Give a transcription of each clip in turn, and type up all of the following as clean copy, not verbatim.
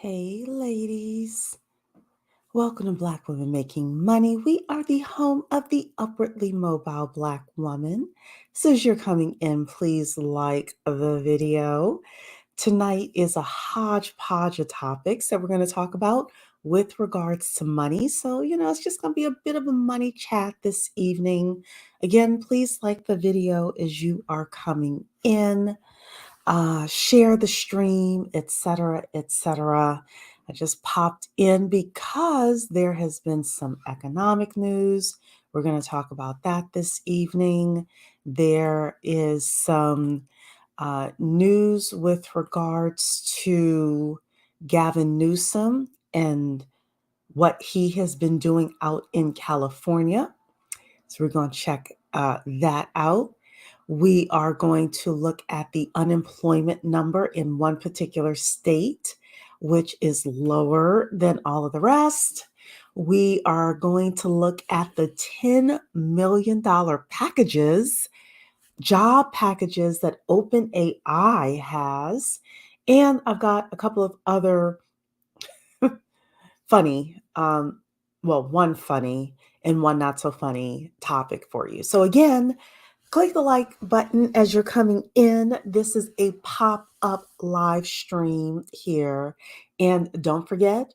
Hey, ladies. Welcome to Black Women Making Money. We are the home of the upwardly mobile Black woman. So, as you're coming in, please like the video. Tonight is a hodgepodge of topics that we're going to talk about with regards to money. So, it's just going to be a bit of a money chat this evening. Again, please like the video as you are coming in. Share the stream, etc., etc. I just popped in because there has been some economic news. We're going to talk about that this evening. There is some news with regards to Gavin Newsom and what he has been doing out in California. So we're going to check that out. We are going to look at the unemployment number in one particular state, which is lower than all of the rest. We are going to look at the $10 million packages, job packages that OpenAI has. And I've got a couple of other funny, one funny and one not so funny topic for you. So again, click the like button as you're coming in. This is a pop-up live stream here. And don't forget,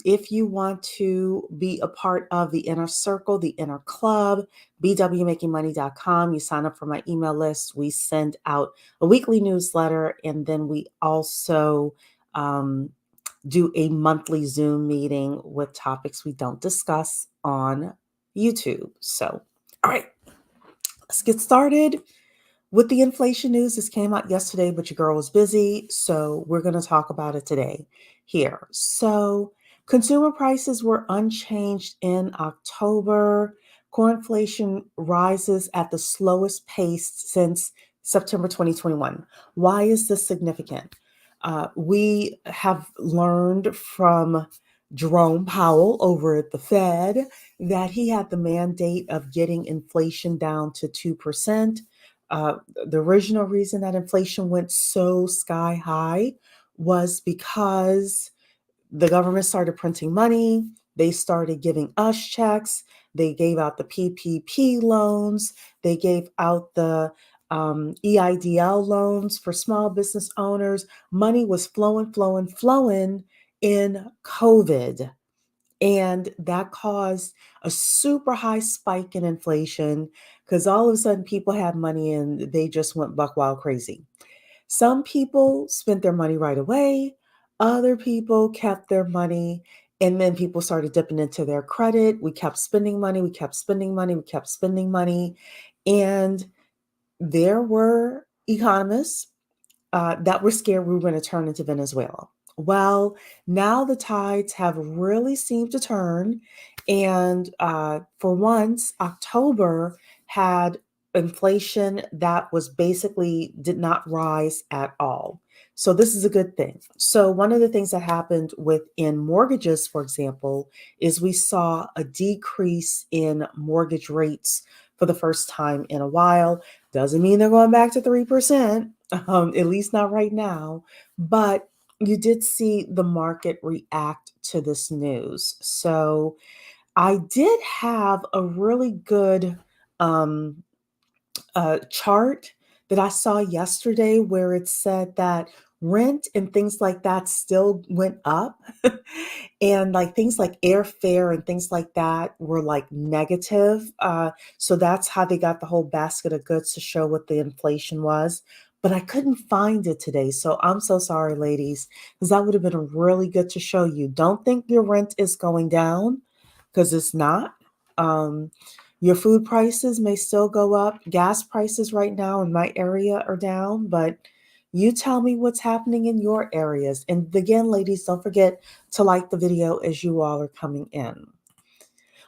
if you want to be a part of the inner circle, the inner club, bwmakingmoney.com, you sign up for my email list. We send out a weekly newsletter, and then we also do a monthly Zoom meeting with topics we don't discuss on YouTube. So, all right, let's get started with the inflation news. This came out yesterday, but your girl was busy. So we're going to talk about it today here. So consumer prices were unchanged in October. Core inflation rises at the slowest pace since September 2021. Why is this significant? We have learned from Jerome Powell over at the Fed that he had the mandate of getting inflation down to 2%. The original reason that inflation went so sky high was because the government started printing money. They started giving us checks. They gave out the PPP loans. They gave out the EIDL loans for small business owners. Money was flowing in COVID. And that caused a super high spike in inflation because all of a sudden people had money and they just went buck wild crazy. Some people spent their money right away. Other people kept their money, and then people started dipping into their credit. We kept spending money. We kept spending money. We kept spending money. And there were economists that were scared we were going to turn into Venezuela. Well, now the tides have really seemed to turn. And for once, October had inflation that was basically did not rise at all. So this is a good thing. So one of the things that happened within mortgages, for example, is we saw a decrease in mortgage rates for the first time in a while. Doesn't mean they're going back to 3%, at least not right now. But you did see the market react to this news. So I did have a really good chart that I saw yesterday where it said that rent and things like that still went up. And like things like airfare and things like that were like negative. So that's how they got the whole basket of goods to show what the inflation was. But I couldn't find it today. So I'm so sorry, ladies, because that would have been really good to show you. Don't think your rent is going down because it's not. Your food prices may still go up. Gas prices right now in my area are down, but you tell me what's happening in your areas. And again, ladies, don't forget to like the video as you all are coming in.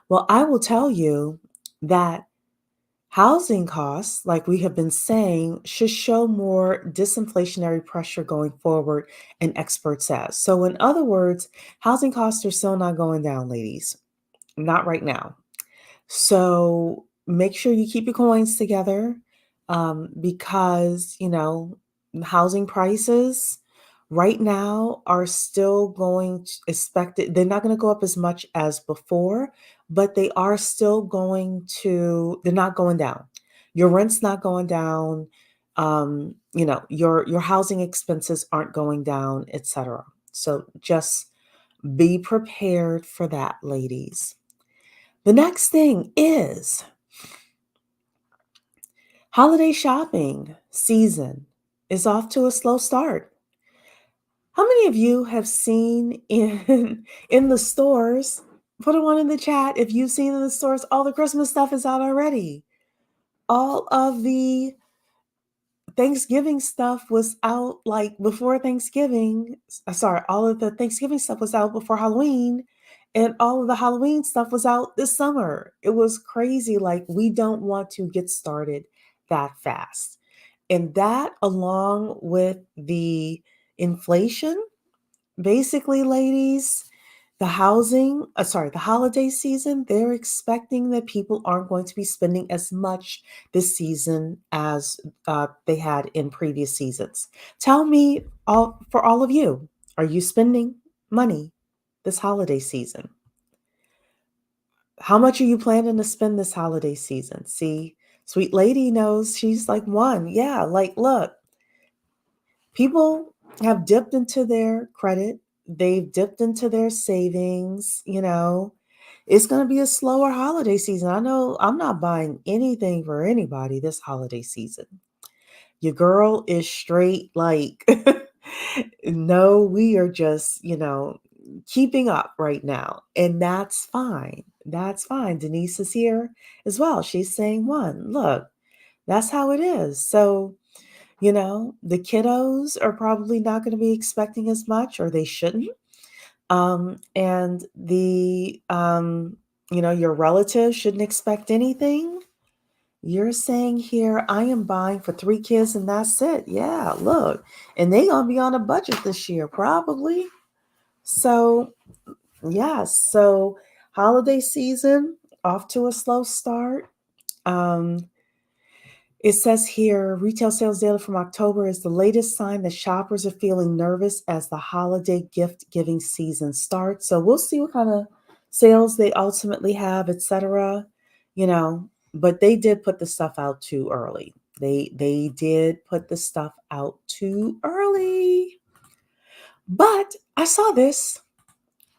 Well, I will tell you that housing costs, like we have been saying, should show more disinflationary pressure going forward, an expert says. So in other words, housing costs are still not going down, ladies. Not right now. So make sure you keep your coins together because, housing prices right now are still going to expected. They're not going to go up as much as before, but they are still going to, they're not going down. Your rent's not going down. Your housing expenses aren't going down, etc. So just be prepared for that, ladies. The next thing is holiday shopping season is off to a slow start. How many of you have seen in the stores? Put a one in the chat if you've seen in the stores all the Christmas stuff is out already. All of the Thanksgiving stuff was out like before Thanksgiving. Sorry, all of the Thanksgiving stuff was out before Halloween, and all of the Halloween stuff was out this summer. It was crazy. Like, we don't want to get started that fast. And that, along with the inflation, basically, ladies, the holiday season, they're expecting that people aren't going to be spending as much this season as they had in previous seasons. Tell me, for all of you, are you spending money this holiday season? How much are you planning to spend this holiday season? See, sweet lady knows, she's like, one. Yeah, like, look, people have dipped into their credit, they've dipped into their savings, It's going to be a slower holiday season. I know I'm not buying anything for anybody this holiday season. Your girl is straight like, no, we are just, keeping up right now. And that's fine. That's fine. Denise is here as well. She's saying, one, look, that's how it is. So, the kiddos are probably not going to be expecting as much, or they shouldn't. And your relatives shouldn't expect anything. You're saying here, I am buying for 3 kids and that's it. Yeah, look. And they gonna be on a budget this year, probably. So, yes. So holiday season off to a slow start. Um, It says here, retail sales data from October is the latest sign that shoppers are feeling nervous as the holiday gift giving season starts. So we'll see what kind of sales they ultimately have, etc. But they did put the stuff out too early. They did put the stuff out too early. But I saw this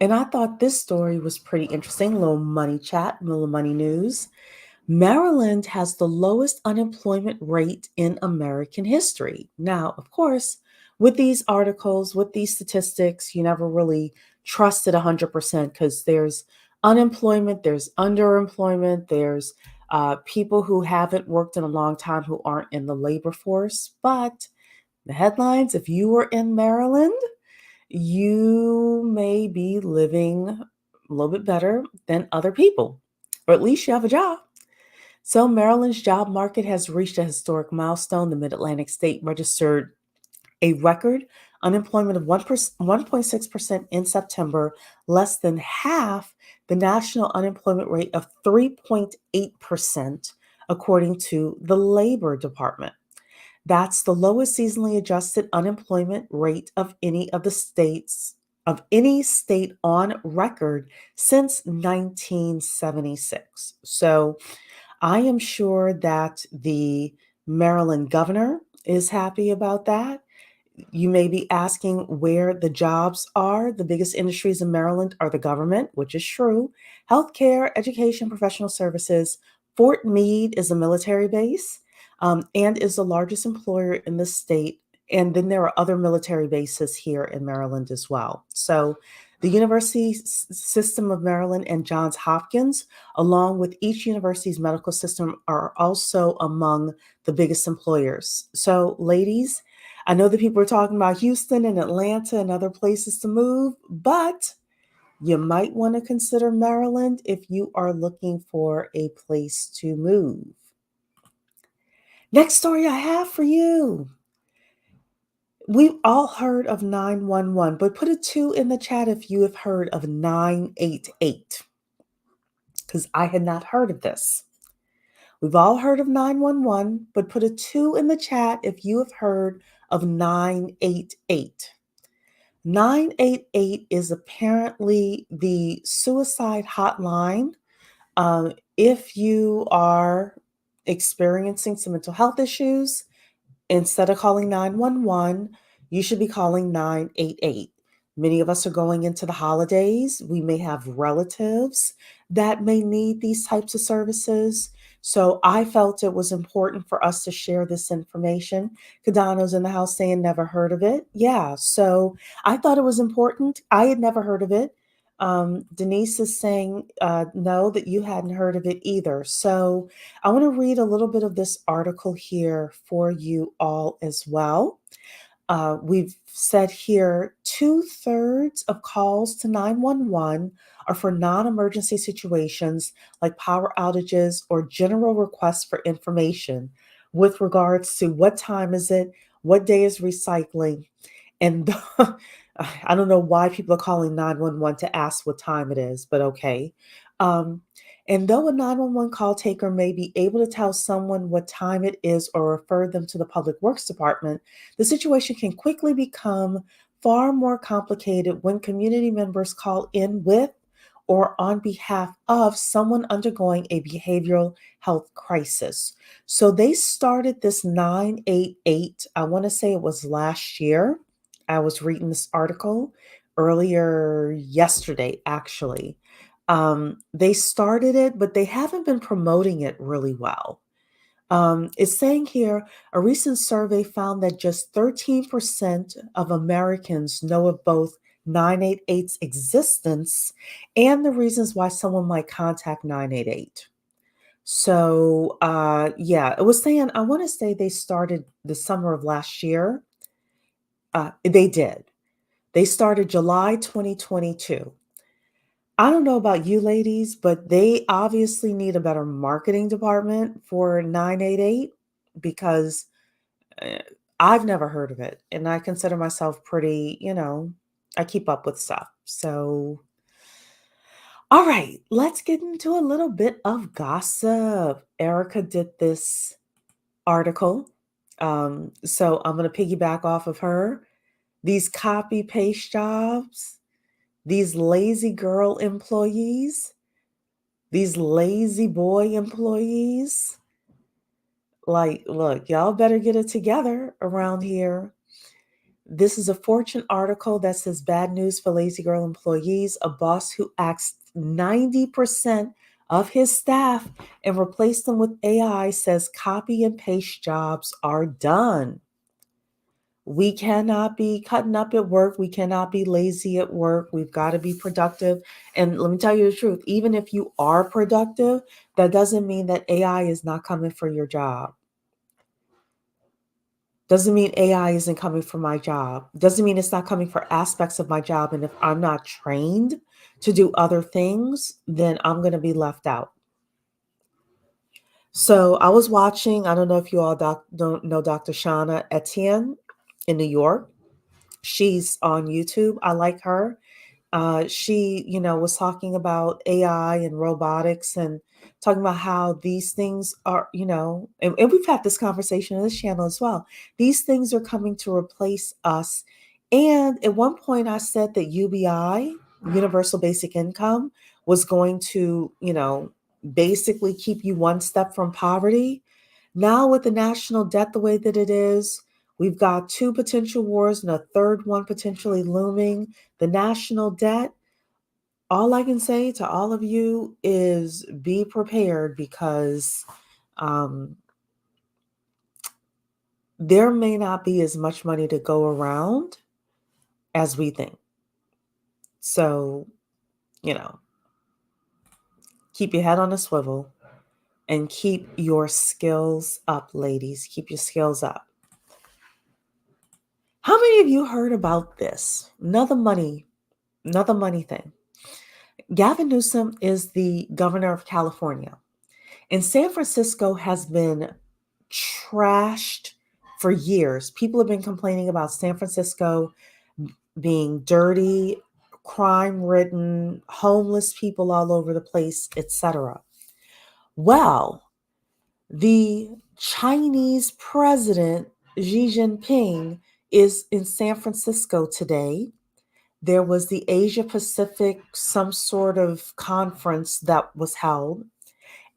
and I thought this story was pretty interesting. A little money chat, a little money news. Maryland has the lowest unemployment rate in American history. Now, of course, with these articles, with these statistics, you never really trust it 100% because there's unemployment, there's underemployment, there's people who haven't worked in a long time who aren't in the labor force. But the headlines, if you were in Maryland, you may be living a little bit better than other people, or at least you have a job. So Maryland's job market has reached a historic milestone. The Mid-Atlantic state registered a record unemployment of 1.6% in September, less than half the national unemployment rate of 3.8%, according to the Labor Department. That's the lowest seasonally adjusted unemployment rate of any state on record since 1976. So I am sure that the Maryland governor is happy about that. You may be asking where the jobs are. The biggest industries in Maryland are the government, which is true, healthcare, education, professional services. Fort Meade is a military base and is the largest employer in the state. And then there are other military bases here in Maryland as well. So the University System of Maryland and Johns Hopkins, along with each university's medical system, are also among the biggest employers. So, ladies, I know that people are talking about Houston and Atlanta and other places to move, but you might want to consider Maryland if you are looking for a place to move. Next story I have for you. We've all heard of 911, but put a 2 in the chat if you have heard of 988, because I had not heard of this. We've all heard of 911, but put a 2 in the chat if you have heard of 988. 988 is apparently the suicide hotline. If you are experiencing some mental health issues, instead of calling 911, you should be calling 988. Many of us are going into the holidays. We may have relatives that may need these types of services. So I felt it was important for us to share this information. Kadano's in the house saying never heard of it. Yeah, so I thought it was important. I had never heard of it. Denise is saying no, that you hadn't heard of it either. So I want to read a little bit of this article here for you all as well. We've said here 2/3 of calls to 911 are for non emergency situations like power outages or general requests for information with regards to what time is it, what day is recycling, and I don't know why people are calling 911 to ask what time it is, but okay. Um, and though a 911 call taker may be able to tell someone what time it is or refer them to the Public Works Department, the situation can quickly become far more complicated when community members call in with or on behalf of someone undergoing a behavioral health crisis. So they started this 988, I want to say it was last year. I was reading this article earlier yesterday, actually. They started it, but they haven't been promoting it really well. It's saying here a recent survey found that just 13% of Americans know of both 988's existence and the reasons why someone might contact 988. So, yeah, it was saying, I want to say they started the summer of last year. They did. They started July 2022. I don't know about you ladies, but they obviously need a better marketing department for 988 because uh, I've never heard of it. And I consider myself pretty, I keep up with stuff. So, all right, let's get into a little bit of gossip. Erica did this article. So I'm going to piggyback off of her. These copy paste jobs, these lazy girl employees, these lazy boy employees. Like, look, y'all better get it together around here. This is a Fortune article that says bad news for lazy girl employees. A boss who axed 90% of his staff and replaced them with AI says copy and paste jobs are done. We cannot be cutting up at work. We cannot be lazy at work. We've got to be productive. And let me tell you the truth, even if you are productive, that doesn't mean that AI is not coming for your job. Doesn't mean AI isn't coming for my job. Doesn't mean it's not coming for aspects of my job. And if I'm not trained to do other things, then I'm going to be left out. So I was watching, I don't know if you all don't know Dr. Shauna Etienne in New York. She's on YouTube. I like her. She, was talking about AI and robotics and talking about how these things are, and we've had this conversation on this channel as well. These things are coming to replace us. And at one point I said that UBI, Universal Basic Income, was going to, basically keep you one step from poverty. Now with the national debt the way that it is, we've got two potential wars and a third one potentially looming. The national debt, all I can say to all of you is be prepared because um, there may not be as much money to go around as we think. So, you know, keep your head on a swivel and keep your skills up, ladies. Keep your skills up. How many of you heard about this? Another money thing. Gavin Newsom is the governor of California, and San Francisco has been trashed for years. People have been complaining about San Francisco being dirty, crime-ridden, homeless people all over the place, etc. Well, the Chinese president Xi Jinping is in San Francisco today. there was the Asia Pacific, some sort of conference that was held.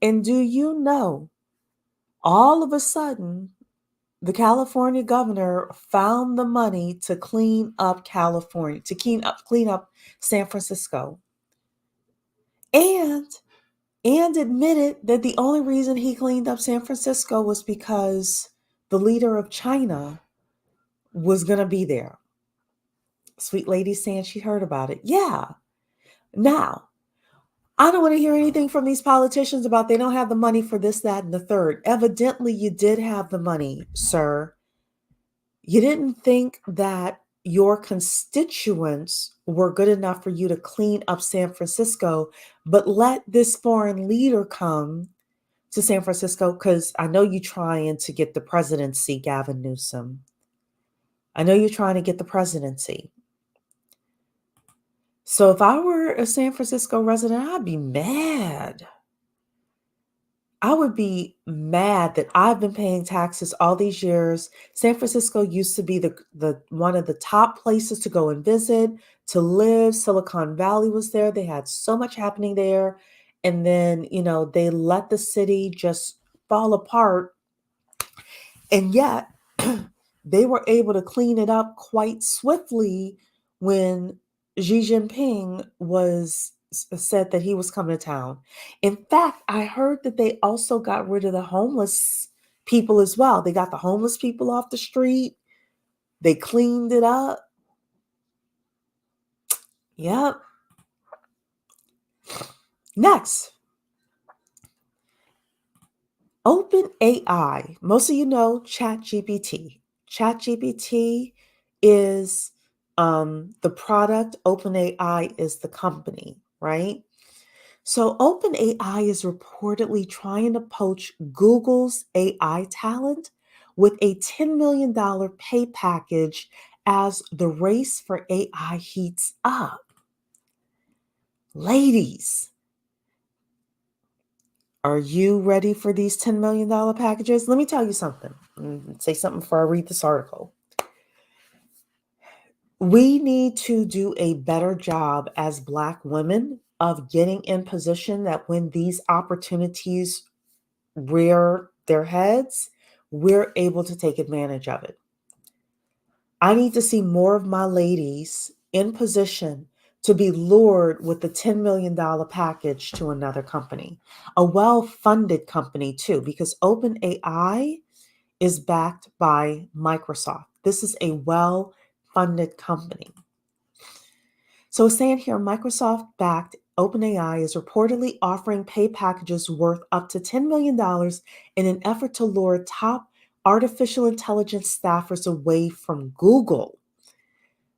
And do you know, all of a sudden, the California governor found the money to clean up California, to clean up San Francisco. And admitted that the only reason he cleaned up San Francisco was because the leader of China was going to be there. Sweet lady saying she heard about it. Yeah. Now, I don't want to hear anything from these politicians about they don't have the money for this, that, and the third. Evidently, you did have the money, sir. You didn't think that your constituents were good enough for you to clean up San Francisco, but let this foreign leader come to San Francisco, because I know you're trying to get the presidency, Gavin Newsom. I know you're trying to get the presidency. So if I were a San Francisco resident, I'd be mad. I would be mad that I've been paying taxes all these years. San Francisco used to be the one of the top places to go and visit, to live. Silicon Valley was there. They had so much happening there. And then, they let the city just fall apart. And yet, they were able to clean it up quite swiftly when Xi Jinping said that he was coming to town. In fact, I heard that they also got rid of the homeless people as well. They got the homeless people off the street. They cleaned it up. Yep. Next, OpenAI. Most of you know ChatGPT. ChatGPT is the product. OpenAI is the company, right? So OpenAI is reportedly trying to poach Google's AI talent with a $10 million pay package as the race for AI heats up. Ladies, are you ready for these $10 million packages? Let me tell you something. Say something before I read this article. We need to do a better job as Black women of getting in position that when these opportunities rear their heads, we're able to take advantage of it. I need to see more of my ladies in position to be lured with the $10 million package to another company, a well-funded company too, because OpenAI is backed by Microsoft. This is a well-funded company. So it's saying here, Microsoft-backed OpenAI is reportedly offering pay packages worth up to $10 million in an effort to lure top artificial intelligence staffers away from Google.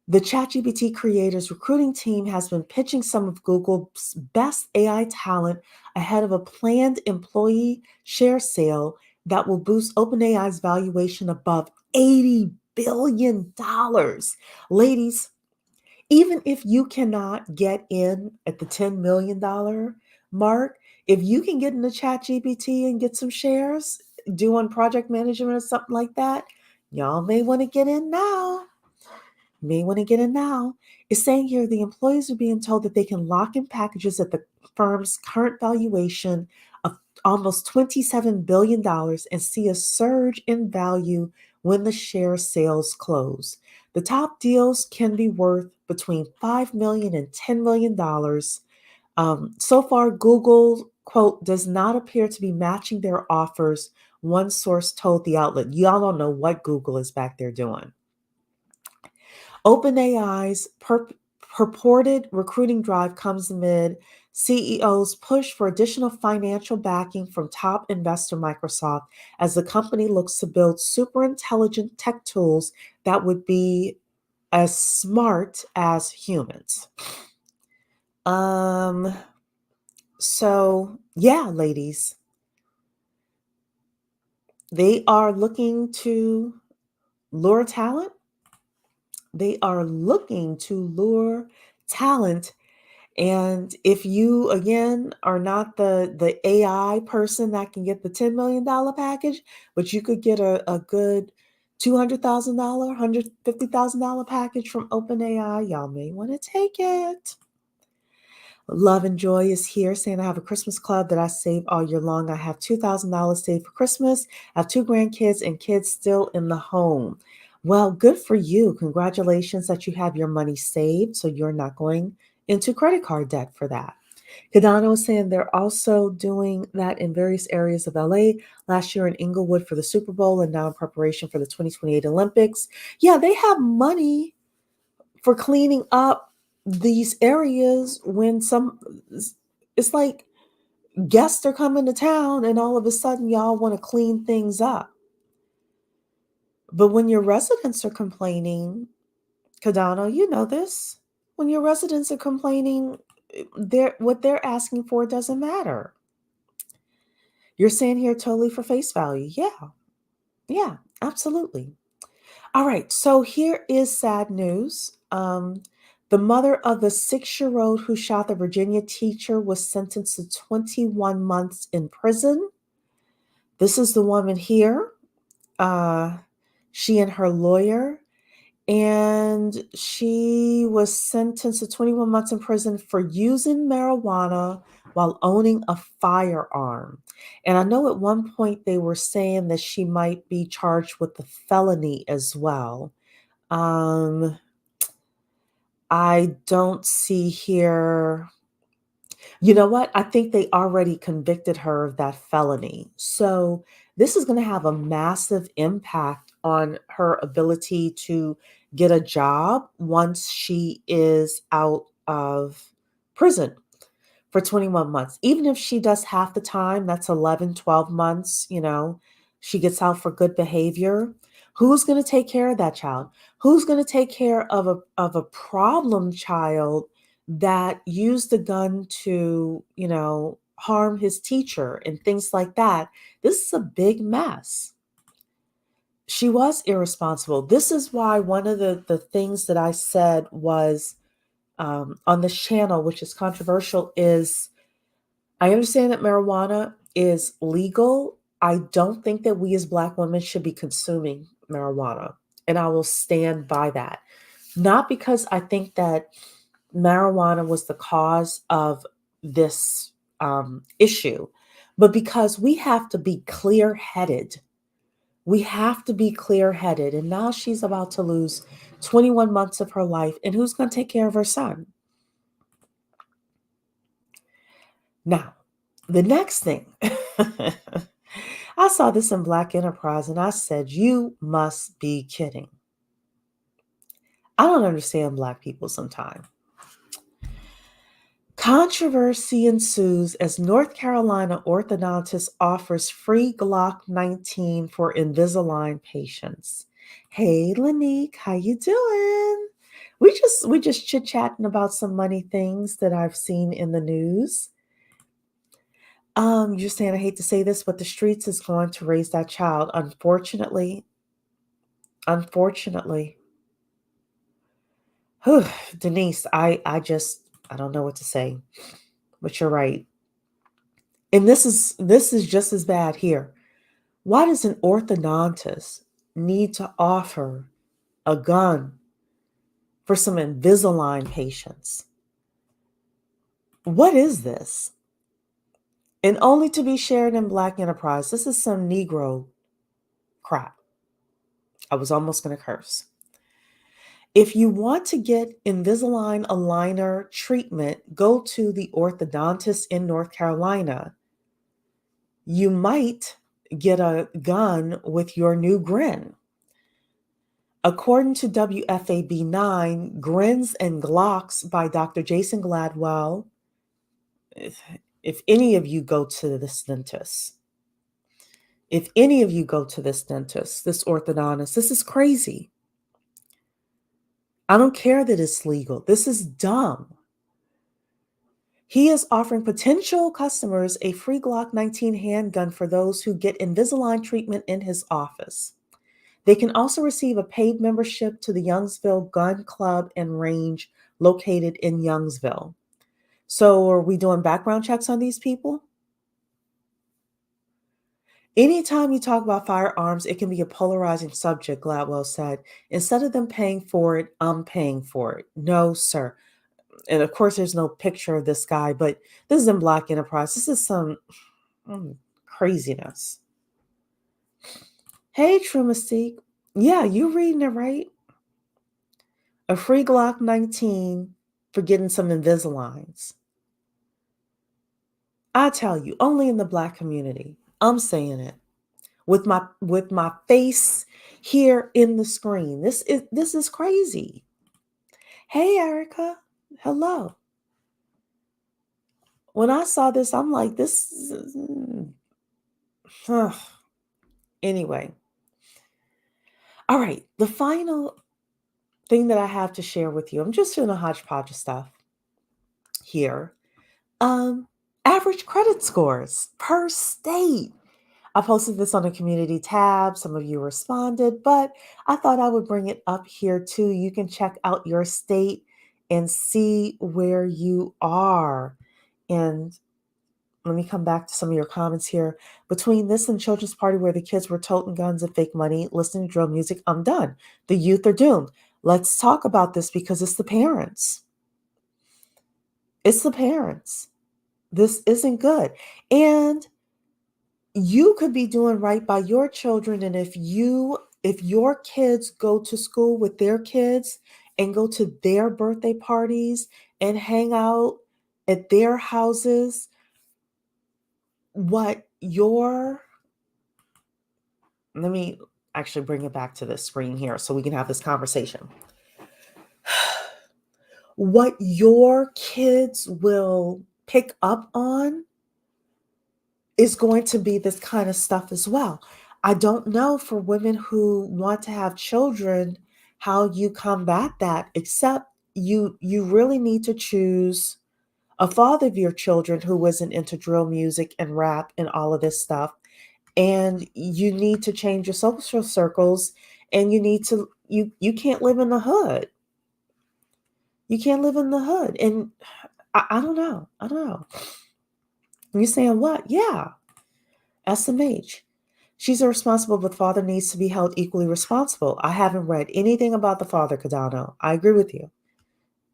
The ChatGPT creators recruiting team has been pitching some of Google's best AI talent ahead of a planned employee share sale that will boost OpenAI's valuation above $80 billion. Ladies, even if you cannot get in at the $10 million mark, if you can get into ChatGPT and get some shares, doing project management or something like that, y'all may want to get in now. It's saying here the employees are being told that they can lock in packages at the firm's current valuation of almost $27 billion and see a surge in value when the share sales close. The top deals can be worth between $5 million and $10 million. So far, Google, quote, does not appear to be matching their offers, one source told the outlet. Y'all don't know what Google is back there doing. OpenAI's purported recruiting drive comes amid CEO's push for additional financial backing from top investor Microsoft as the company looks to build super intelligent tech tools that would be as smart as humans. So yeah, ladies, they are looking to lure talent. And if you, again, are not the AI person that can get the $10 million package, but you could get a good $200,000, $150,000 package from OpenAI. Y'all may want to take it. Love and Joy is here saying, I have a Christmas club that I save all year long. I have $2,000 saved for Christmas. I have 2 grandkids and kids still in the home. Well, good for you. Congratulations that you have your money saved so you're not going into credit card debt for that. Kadana was saying they're also doing that in various areas of LA. Last year in Inglewood for the Super Bowl and now in preparation for the 2028 Olympics. Yeah, they have money for cleaning up these areas when it's like guests are coming to town and all of a sudden y'all want to clean things up. But when your residents are complaining, Kadano, you know this. When your residents are complaining, what they're asking for doesn't matter. You're saying here totally for face value. Yeah, absolutely. All right, so here is sad news. The mother of the 6-year-old who shot the Virginia teacher was sentenced to 21 months in prison. This is the woman here. She and her lawyer. And she was sentenced to 21 months in prison for using marijuana while owning a firearm. And I know at one point they were saying that she might be charged with the felony as well. I don't see here. You know what? I think they already convicted her of that felony. So this is going to have a massive impact on her ability to get a job once she is out of prison for 21 months. Even if she does half the time, that's 11, 12 months, she gets out for good behavior. Who's going to take care of that child? Who's going to take care of a problem child that used the gun to, harm his teacher and things like that? This is a big mess. She was irresponsible. This is why one of the things that I said was on this channel, which is controversial, is I understand that marijuana is legal. I don't think that we as Black women should be consuming marijuana. And I will stand by that. Not because I think that marijuana was the cause of this issue, but because we have to be clear-headed. We have to be clear-headed. And now she's about to lose 21 months of her life. And who's going to take care of her son? Now, the next thing, I saw this in Black Enterprise and I said, you must be kidding. I don't understand Black people sometimes. Controversy ensues as North Carolina orthodontist offers free Glock 19 for Invisalign patients. Hey, Lanique, how you doing? We just chit-chatting about some money things that I've seen in the news. You're saying, I hate to say this, but the streets is going to raise that child. Unfortunately. Whew, Denise, I don't know what to say, but you're right. And this is just as bad here. Why does an orthodontist need to offer a gun for some Invisalign patients? What is this? And only to be shared in Black Enterprise. This is some Negro crap. I was almost going to curse. If you want to get Invisalign aligner treatment, go to the orthodontist in North Carolina. You might get a gun with your new grin. According to WFAB9, Grins and Glocks by Dr. Jason Gladwell, if any of you go to this dentist, this orthodontist, this is crazy. I don't care that it's legal. This is dumb. He is offering potential customers a free Glock 19 handgun for those who get Invisalign treatment in his office. They can also receive a paid membership to the Youngsville Gun Club and Range located in Youngsville. So are we doing background checks on these people? Anytime you talk about firearms, it can be a polarizing subject, Gladwell said. Instead of them paying for it, I'm paying for it. No, sir. And of course, there's no picture of this guy, but this is in Black Enterprise. This is some craziness. Hey, True Mystique. Yeah, you reading it right. A free Glock 19 for getting some Invisaligns. I tell you, only in the Black community. I'm saying it with my face here in the screen. This is crazy. Hey, Erica. Hello. When I saw this, I'm like, this is, anyway. All right, the final thing that I have to share with you. I'm just doing a hodgepodge of stuff here. Average credit scores per state. I posted this on the community tab. Some of you responded, but I thought I would bring it up here too. You can check out your state and see where you are. And let me come back to some of your comments here. Between this and Children's Party, where the kids were toting guns and fake money, listening to drill music, I'm done. The youth are doomed. Let's talk about this because it's the parents. It's the parents. This isn't good. And you could be doing right by your children. And if your kids go to school with their kids and go to their birthday parties and hang out at their houses, let me actually bring it back to the screen here so we can have this conversation. What your kids will pick up on is going to be this kind of stuff as well. I don't know for women who want to have children how you combat that, except you really need to choose a father of your children who isn't into drill music and rap and all of this stuff. And you need to change your social circles, and you can't live in the hood. You can't live in the hood. And I don't know. I don't know. You're saying what? Yeah. SMH. She's irresponsible, but father needs to be held equally responsible. I haven't read anything about the father, Cadano. I agree with you.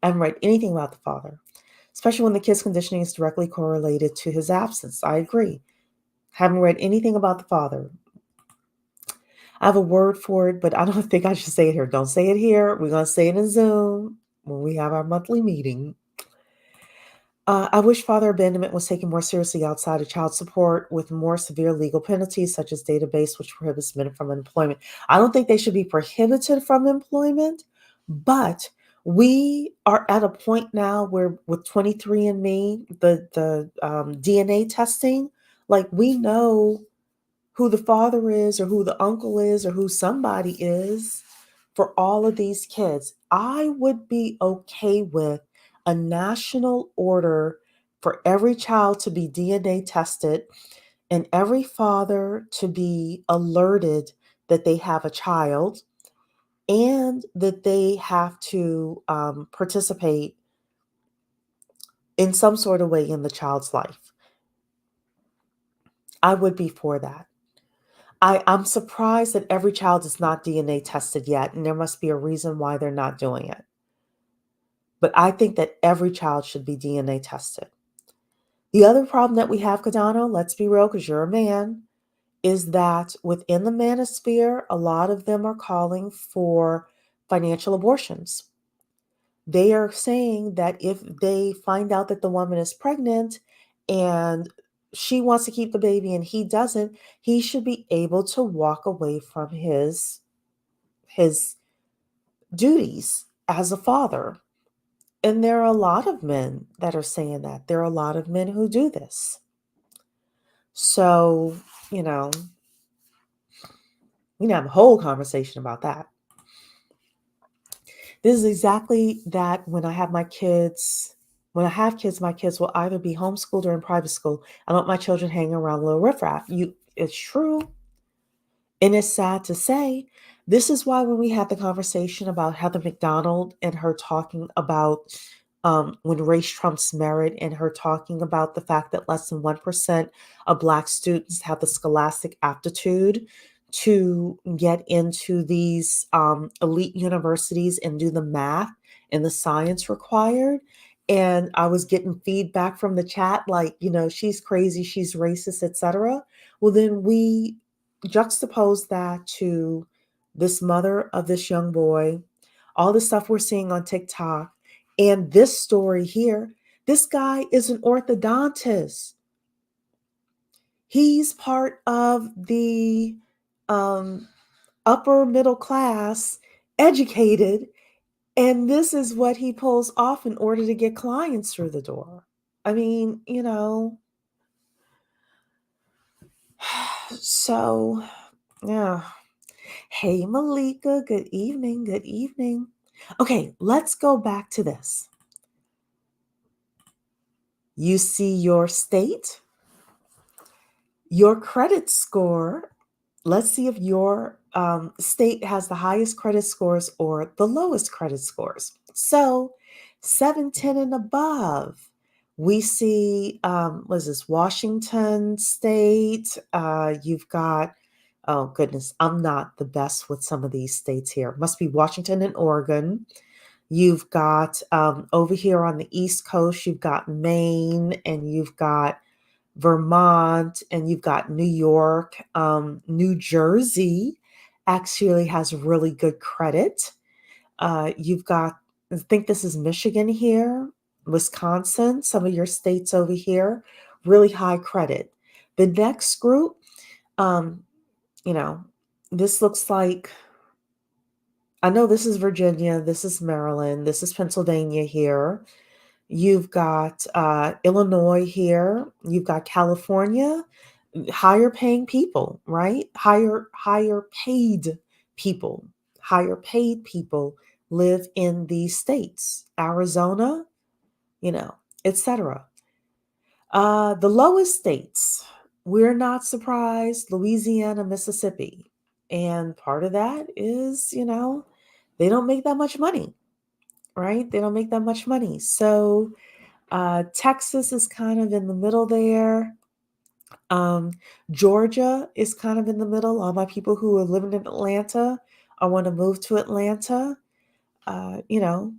I haven't read anything about the father, especially when the kid's conditioning is directly correlated to his absence. I agree. Haven't read anything about the father. I have a word for it, but I don't think I should say it here. Don't say it here. We're going to say it in Zoom when we have our monthly meeting. I wish father abandonment was taken more seriously outside of child support with more severe legal penalties, such as database, which prohibits men from employment. I don't think they should be prohibited from employment, but we are at a point now where with 23andMe, the DNA testing, like we know who the father is or who the uncle is or who somebody is for all of these kids. I would be okay with a national order for every child to be DNA tested and every father to be alerted that they have a child and that they have to participate in some sort of way in the child's life. I would be for that. I'm surprised that every child is not DNA tested yet, and there must be a reason why they're not doing it. But I think that every child should be DNA tested. The other problem that we have, Cadano, let's be real, because you're a man, is that within the manosphere, a lot of them are calling for financial abortions. They are saying that if they find out that the woman is pregnant and she wants to keep the baby and he doesn't, he should be able to walk away from his duties as a father. And there are a lot of men that are saying that. There are a lot of men who do this. So, we can have a whole conversation about that. This is exactly that when I have kids, my kids will either be homeschooled or in private school. I don't want my children hanging around little riffraff. It's true. And it's sad to say. This is why when we had the conversation about Heather McDonald and her talking about when race trumps merit, and her talking about the fact that less than 1% of Black students have the scholastic aptitude to get into these elite universities and do the math and the science required. And I was getting feedback from the chat like, she's crazy, she's racist, etc. Well, then we juxtapose that to this mother of this young boy, all the stuff we're seeing on TikTok, and this story here. This guy is an orthodontist. He's part of the um, upper middle class, educated, and this is what he pulls off in order to get clients through the door. I mean, so yeah. Hey, Malika, good evening. Good evening. Okay, let's go back to this. You see your state, your credit score. Let's see if your state has the highest credit scores or the lowest credit scores. So 710 and above. We see, what is this, Washington State. You've got, oh goodness, I'm not the best with some of these states here. Must be Washington and Oregon. You've got over here on the East Coast, you've got Maine, and you've got Vermont, and you've got New York. New Jersey actually has really good credit. You've got, I think this is Michigan here, Wisconsin, some of your states over here, really high credit. The next group, um, you know, this looks like, I know this is Virginia, this is Maryland, this is Pennsylvania here. You've got Illinois here. You've got California, higher paying people, right? Higher paid people. Higher paid people live in these states. Arizona, etc. The lowest states, we're not surprised, Louisiana, Mississippi. And part of that is, they don't make that much money, right? They don't make that much money. So Texas is kind of in the middle there. Georgia is kind of in the middle. All my people who are living in Atlanta, I want to move to Atlanta. Uh, you know,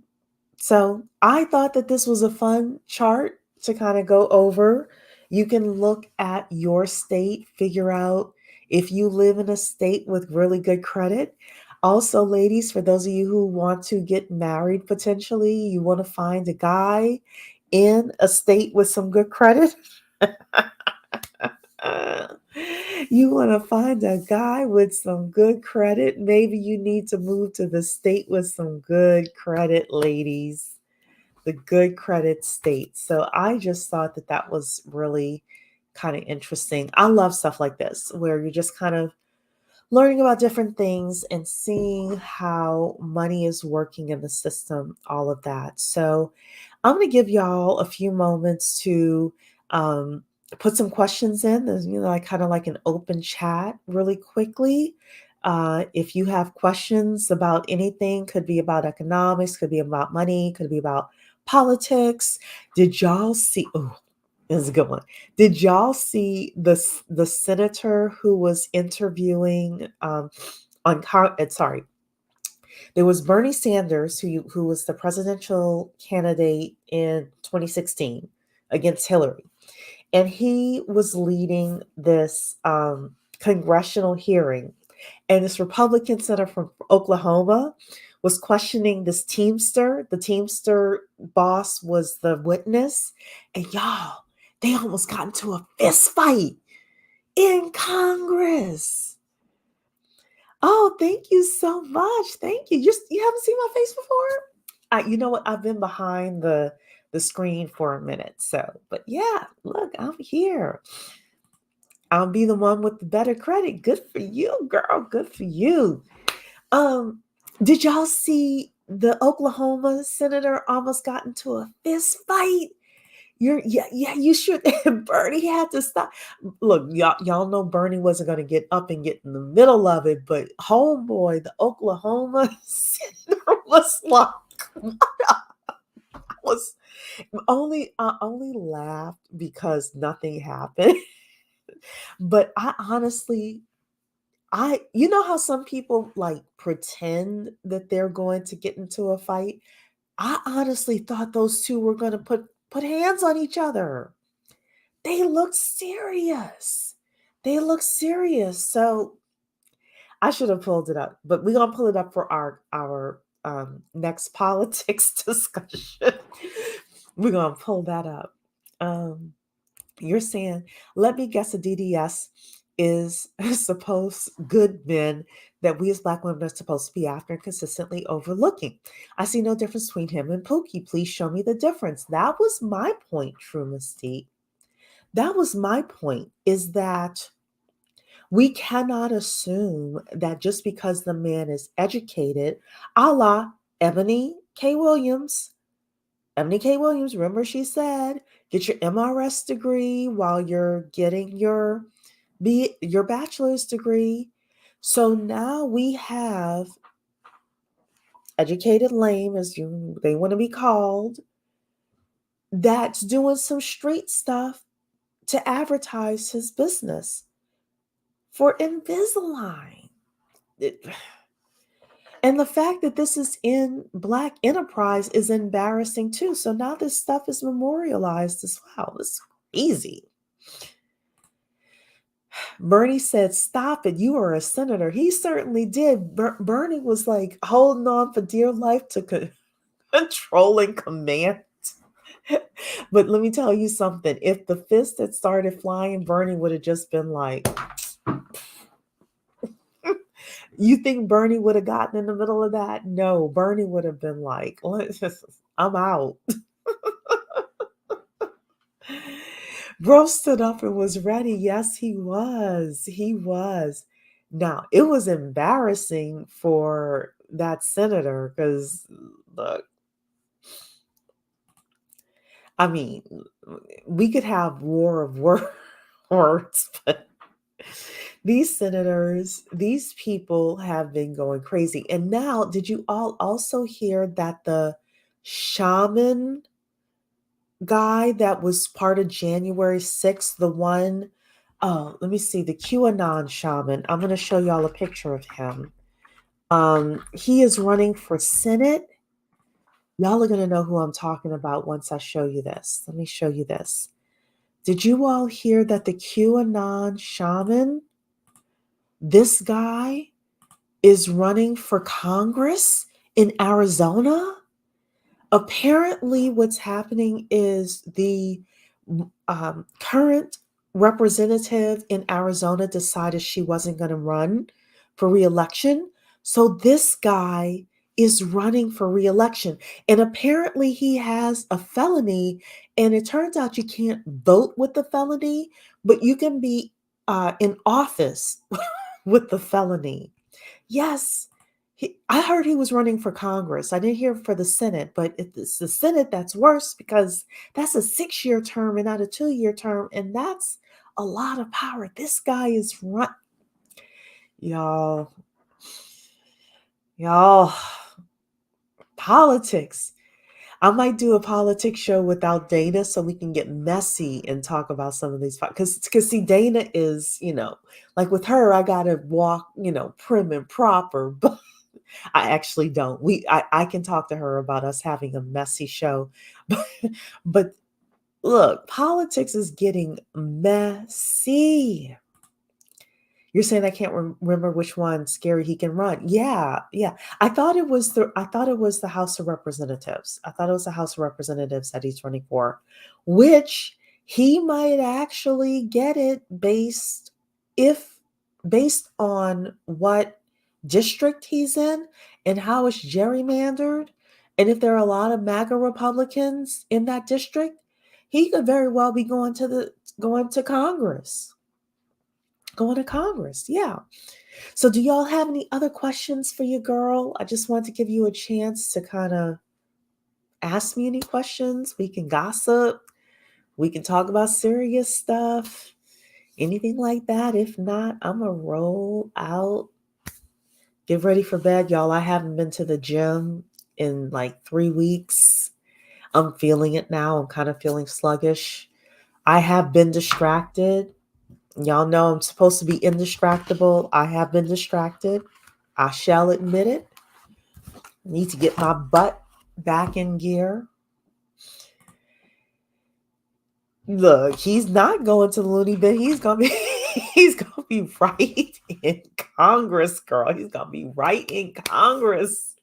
so I thought that this was a fun chart to kind of go over. You can look at your state, figure out if you live in a state with really good credit. Also, ladies, for those of you who want to get married potentially, you want to find a guy in a state with some good credit. You want to find a guy with some good credit. Maybe you need to move to the state with some good credit, ladies. The good credit state. So I just thought that that was really kind of interesting. I love stuff like this where you're just kind of learning about different things and seeing how money is working in the system, all of that. So I'm going to give y'all a few moments to put some questions in. There's, like kind of like an open chat really quickly. If you have questions about anything, could be about economics, could be about money, could be about politics. Did y'all see? Oh, this is a good one. Did y'all see the senator who was interviewing sorry, there was Bernie Sanders who was the presidential candidate in 2016 against Hillary, and he was leading this congressional hearing, and this Republican senator from Oklahoma was questioning this Teamster. The Teamster boss was the witness, and y'all, they almost got into a fist fight in Congress. Oh, thank you so much. Thank you. You haven't seen my face before? You know what? I've been behind the screen for a minute. So, but yeah, look, I'm here. I'll be the one with the better credit. Good for you, girl. Good for you. Did y'all see the Oklahoma senator almost got into a fist fight? You should. Bernie had to stop. Look, y'all know Bernie wasn't going to get up and get in the middle of it, but homeboy, the Oklahoma senator was like, I only laughed because nothing happened. But I honestly, you know how some people like pretend that they're going to get into a fight? I honestly thought those two were going to put hands on each other. They look serious. They look serious. So I should have pulled it up, but we're gonna pull it up for our next politics discussion. We're gonna pull that up. Um, you're saying, let me guess, a DDS is supposed good men that we as Black women are supposed to be after and consistently overlooking. I see no difference between him and Pookie. Please show me the difference. That was my point, True Mystique. That was my point, is that we cannot assume that just because the man is educated, a la Ebony K. Williams. Ebony K. Williams, remember she said, get your MRS degree while you're getting your bachelor's degree. So now we have educated lame, as they want to be called, that's doing some street stuff to advertise his business for Invisalign. And the fact that this is in Black enterprise is embarrassing too. So now this stuff is memorialized as well. It's crazy. Bernie said, stop it. You are a senator. He certainly did. Bernie was like holding on for dear life to controlling command. But let me tell you something. If the fist had started flying, Bernie would have just been like, you think Bernie would have gotten in the middle of that? No, Bernie would have been like, I'm out. Bro stood up and was ready. Yes, he was. He was. Now, it was embarrassing for that senator because, look, I mean, we could have war of words, but these senators, these people have been going crazy. And now, did you all also hear that the shaman guy that was part of January 6th, the one, oh, let me see, the QAnon shaman. I'm going to show y'all a picture of him. He is running for Senate. Y'all are going to know who I'm talking about once I show you this. Let me show you this. Did you all hear that the QAnon shaman, this guy, is running for Congress in Arizona? Apparently, what's happening is the current representative in Arizona decided she wasn't going to run for reelection. So this guy is running for reelection. And apparently, he has a felony. And it turns out you can't vote with the felony, but you can be in office with the felony. Yes. I heard he was running for Congress. I didn't hear for the Senate, but it's the Senate that's worse because that's a 6-year term and not a 2-year term. And that's a lot of power. This guy is y'all, y'all, politics. I might do a politics show without Dana so we can get messy and talk about some of these because see, Dana is, like with her, I gotta walk, prim and proper, but I actually don't. I can talk to her about us having a messy show. But look, politics is getting messy. You're saying I can't remember which one scary he can run. Yeah, yeah. I thought it was the House of Representatives. I thought it was the House of Representatives that he's running for, which he might actually get it based on what district he's in and how it's gerrymandered. And if there are a lot of MAGA Republicans in that district, he could very well be going to Congress. Going to Congress, yeah. So do y'all have any other questions for your girl? I just want to give you a chance to kind of ask me any questions. We can gossip. We can talk about serious stuff. Anything like that. If not, I'm going to roll out. Get ready for bed, y'all. I haven't been to the gym in like 3 weeks. I'm feeling it now. I'm kind of feeling sluggish. I have been distracted. Y'all know I'm supposed to be indistractable. I have been distracted. I shall admit it. Need to get my butt back in gear. Look, he's not going to the loony bin. He's gonna be he's gonna be right in Congress, girl. He's gonna be right in Congress.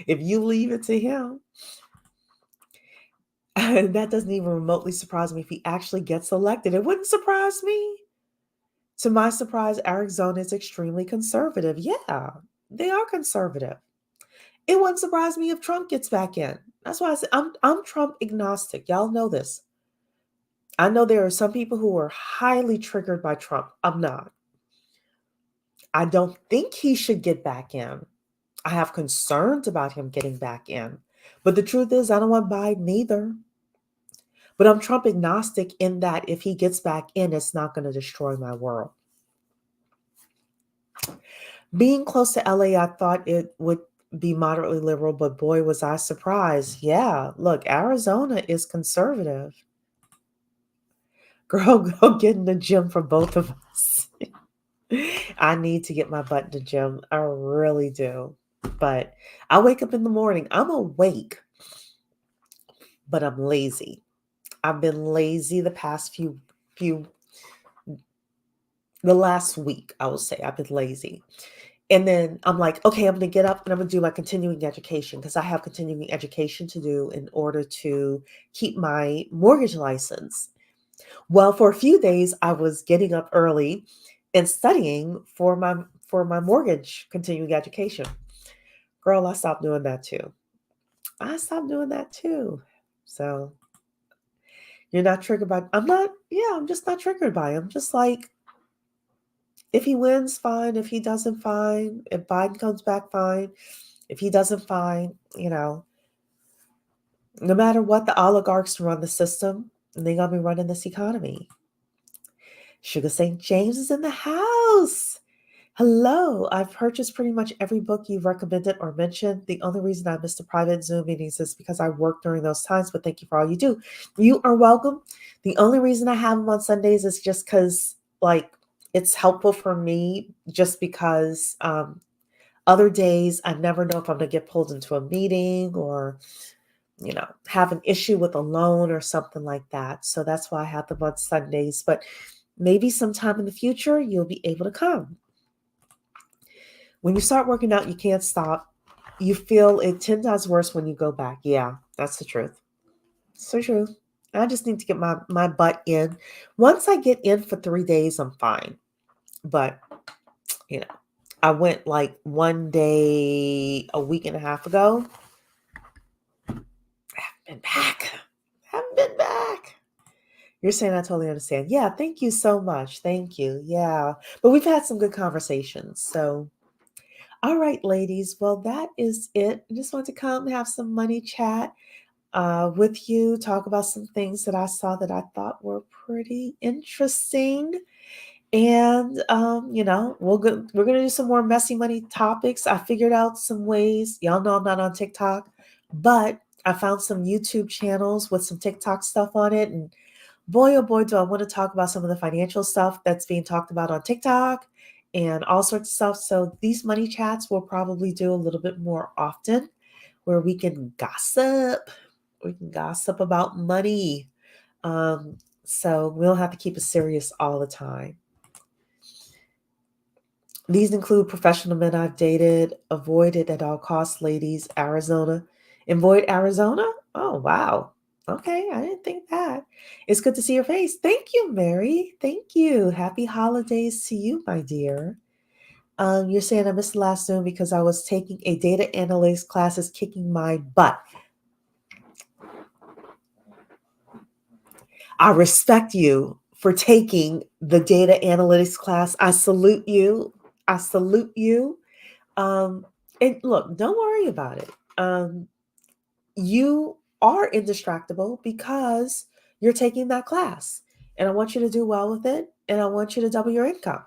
If you leave it to him, that doesn't even remotely surprise me if he actually gets elected. It wouldn't surprise me. To my surprise, Arizona is extremely conservative. Yeah, they are conservative. It wouldn't surprise me if Trump gets back in. That's why I said I'm Trump agnostic. Y'all know this. I know there are some people who are highly triggered by Trump. I'm not. I don't think he should get back in. I have concerns about him getting back in. But the truth is, I don't want Biden either. But I'm Trump agnostic in that if he gets back in, it's not going to destroy my world. Being close to LA, I thought it would be moderately liberal, but boy, was I surprised. Yeah, look, Arizona is conservative. Girl, go get in the gym for both of us. I need to get my butt in the gym. I really do. But I wake up in the morning. I'm awake, but I'm lazy. I've been lazy the past the last week, I will say. I've been lazy. And then I'm like, okay, I'm going to get up and I'm going to do my continuing education because I have continuing education to do in order to keep my mortgage license. Well, for a few days, I was getting up early and studying for my mortgage continuing education. Girl, I stopped doing that too. I stopped doing that too. So you're not triggered by, I'm just not triggered by him. Just like, if he wins, fine. If he doesn't, fine. If Biden comes back, fine. If he doesn't, fine. No matter what, the oligarchs run the system and they're going to be running this economy. Sugar St. James is in the house. Hello, I've purchased pretty much every book you've recommended or mentioned. The only reason I missed the private Zoom meetings is because I work during those times, but thank you for all you do. You are welcome. The only reason I have them on Sundays is just because, like, it's helpful for me just because other days I never know if I'm going to get pulled into a meeting or, have an issue with a loan or something like that. So that's why I have them on Sundays. But maybe sometime in the future, you'll be able to come. When you start working out, you can't stop. You feel it 10 times worse when you go back. Yeah, that's the truth. So true. I just need to get my butt in. Once I get in for 3 days, I'm fine. But, I went like one day a week and a half ago. I haven't been back. Haven't been back. You're saying I totally understand. Yeah, thank you so much. Thank you. Yeah. But we've had some good conversations. So, all right, ladies. Well, that is it. I just want to come have some money chat with you, talk about some things that I saw that I thought were pretty interesting. And we're gonna do some more messy money topics. I figured out some ways. Y'all know I'm not on TikTok, but I found some YouTube channels with some TikTok stuff on it. And boy, oh boy, do I want to talk about some of the financial stuff that's being talked about on TikTok and all sorts of stuff. So these money chats we'll probably do a little bit more often where we can gossip. We can gossip about money. So we'll have to keep it serious all the time. These include professional men I've dated, avoided at all costs, ladies, Arizona. Avoid Arizona? Oh, wow. Okay, I didn't think that. It's good to see your face. Thank you, Mary. Thank you. Happy holidays to you, my dear. You're saying I missed the last Zoom because I was taking a data analytics class is kicking my butt. I respect you for taking the data analytics class. I salute you. I salute you. And look, don't worry about it. You are indistractable because you're taking that class. And I want you to do well with it. And I want you to double your income.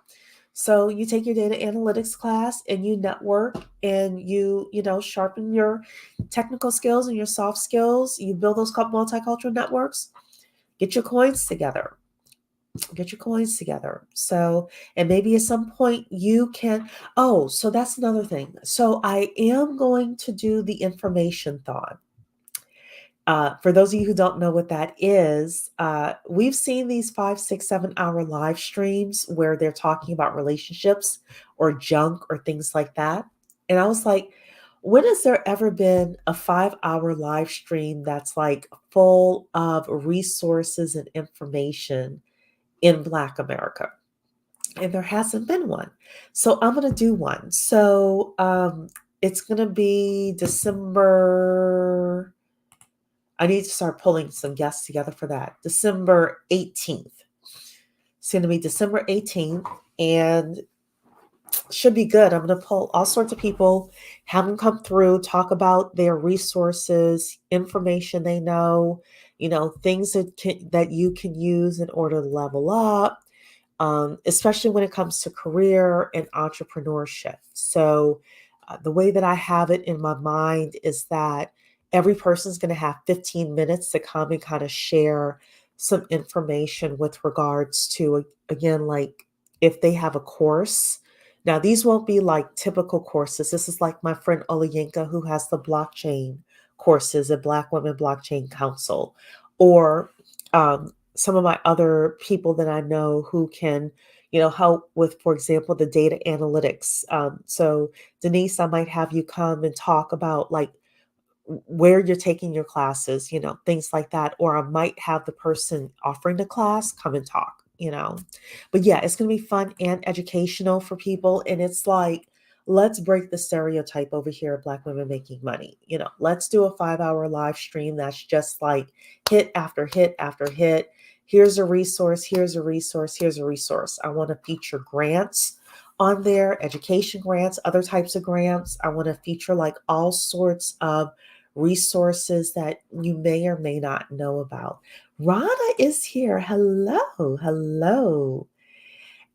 So you take your data analytics class and you network and you sharpen your technical skills and your soft skills. You build those multicultural networks, get your coins together. Get your coins together. So, and maybe at some point you can, oh, so that's another thing. So I am going to do the information thon. For those of you who don't know what that is, we've seen these 5, 6, 7 hour live streams where they're talking about relationships or junk or things like that. And I was like, when has there ever been a 5 hour live stream that's like full of resources and information in Black America? And there hasn't been one. So I'm going to do one. So it's going to be December. I need to start pulling some guests together for that. December 18th. It's going to be December 18th and should be good. I'm going to pull all sorts of people, have them come through, talk about their resources, information they know, things that you can use in order to level up, especially when it comes to career and entrepreneurship. So the way that I have it in my mind is that every person is going to have 15 minutes to come and kind of share some information with regards to, again, like if they have a course. Now, these won't be like typical courses. This is like my friend Olayinka, who has the blockchain courses at Black Women Blockchain Council, or some of my other people that I know who can, help with, for example, the data analytics. So Denise, I might have you come and talk about like where you're taking your classes, things like that. Or I might have the person offering the class come and talk. But yeah, it's going to be fun and educational for people. And it's like, let's break the stereotype over here of Black women making money. Let's do a 5 hour live stream that's just like hit after hit after hit. Here's a resource, here's a resource, here's a resource. I want to feature grants on there, education grants, other types of grants. I want to feature like all sorts of resources that you may or may not know about. Rana is here. Hello. Hello.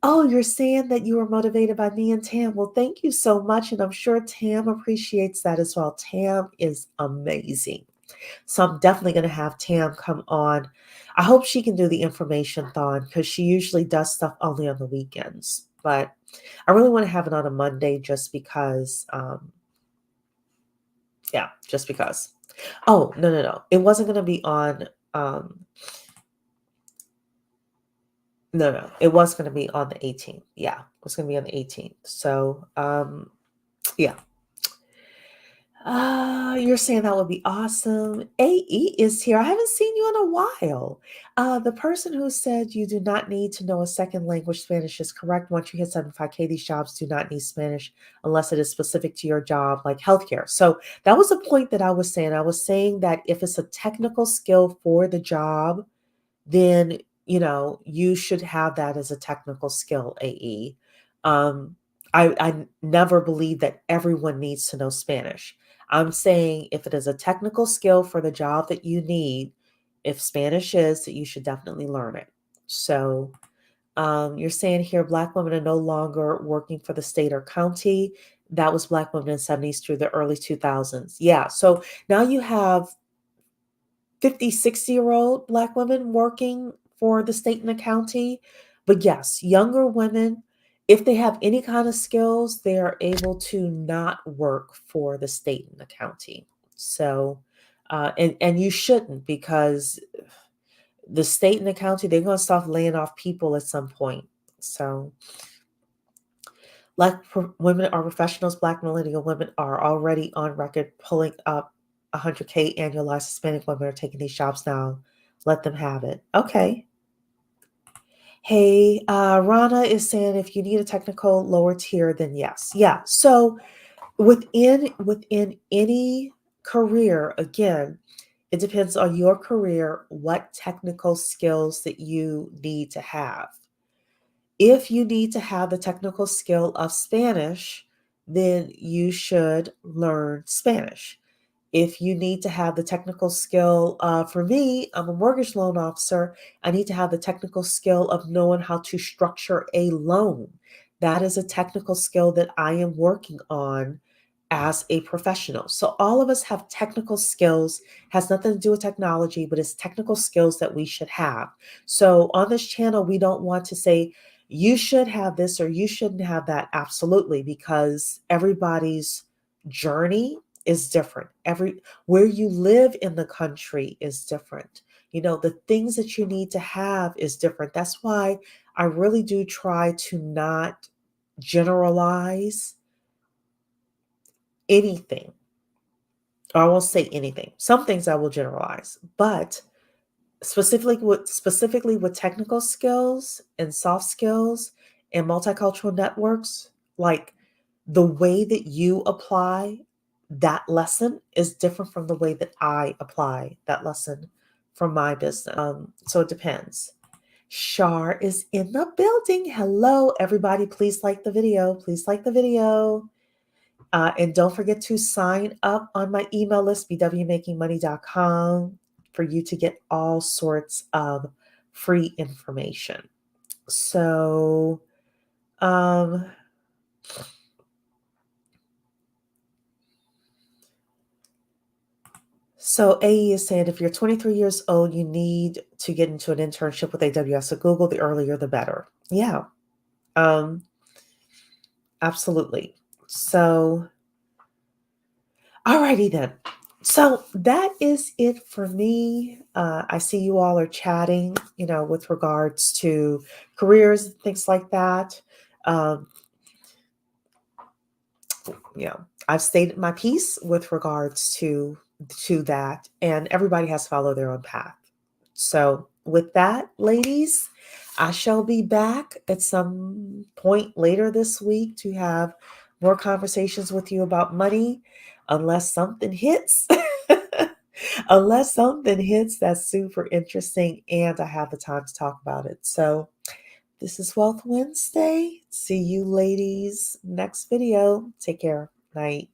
Oh, you're saying that you were motivated by me and Tam. Well, thank you so much. And I'm sure Tam appreciates that as well. Tam is amazing. So I'm definitely going to have Tam come on. I hope she can do the information thon because she usually does stuff only on the weekends. But I really want to have it on a Monday just because. Yeah, just because. Oh, no. It wasn't going to be on. No. It was going to be on the 18th. Yeah, it was going to be on the 18th. So, yeah. You're saying that would be awesome. AE is here. I haven't seen you in a while. The person who said you do not need to know a second language, Spanish, is correct. Once you hit 75K, these jobs do not need Spanish unless it is specific to your job, like healthcare. So that was a point that I was saying. I was saying that if it's a technical skill for the job, then you should have that as a technical skill, AE. I never believe that everyone needs to know Spanish. I'm saying if it is a technical skill for the job that you need, if Spanish is, that you should definitely learn it. So you're saying here, Black women are no longer working for the state or county. That was Black women in the 70s through the early 2000s. Yeah. So now you have 50, 60-year-old Black women working for the state and the county. But yes, younger women, if they have any kind of skills, they are able to not work for the state and the county. So, and you shouldn't, because the state and the county, they're going to start laying off people at some point. So, Black women are professionals. Black millennial women are already on record pulling up 100K annualized. Hispanic women are taking these jobs now. Let them have it. Okay. Hey, Rana is saying if you need a technical lower tier, then yes. Yeah. So within any career, again, it depends on your career, what technical skills that you need to have. If you need to have the technical skill of Spanish, then you should learn Spanish. If you need to have the technical skill, for me, I'm a mortgage loan officer. I need to have the technical skill of knowing how to structure a loan. That is a technical skill that I am working on as a professional. So all of us have technical skills, has nothing to do with technology, but it's technical skills that we should have. So on this channel, we don't want to say you should have this or you shouldn't have that. Absolutely, because everybody's journey is different. Where you live in the country is different. The things that you need to have is different. That's why I really do try to not generalize anything. Or I won't say anything. Some things I will generalize, but specifically with technical skills and soft skills and multicultural networks, like the way that you apply that lesson is different from the way that I apply that lesson from my business. So it depends. Shar is in the building. Hello, everybody. Please like the video. Please like the video. And don't forget to sign up on my email list, bwmakingmoney.com, for you to get all sorts of free information. So, AE is saying if you're 23 years old, you need to get into an internship with AWS. So Google, the earlier the better. Yeah, absolutely. So, alrighty then. So that is it for me. I see you all are chatting, with regards to careers and things like that. Um, I've stated my piece with regards to that, and everybody has to follow their own path. So with that, ladies, I shall be back at some point later this week to have more conversations with you about money, unless something hits. Unless something hits that's super interesting and I have the time to talk about it. So this is Wealth Wednesday. See you ladies next video. Take care. Night.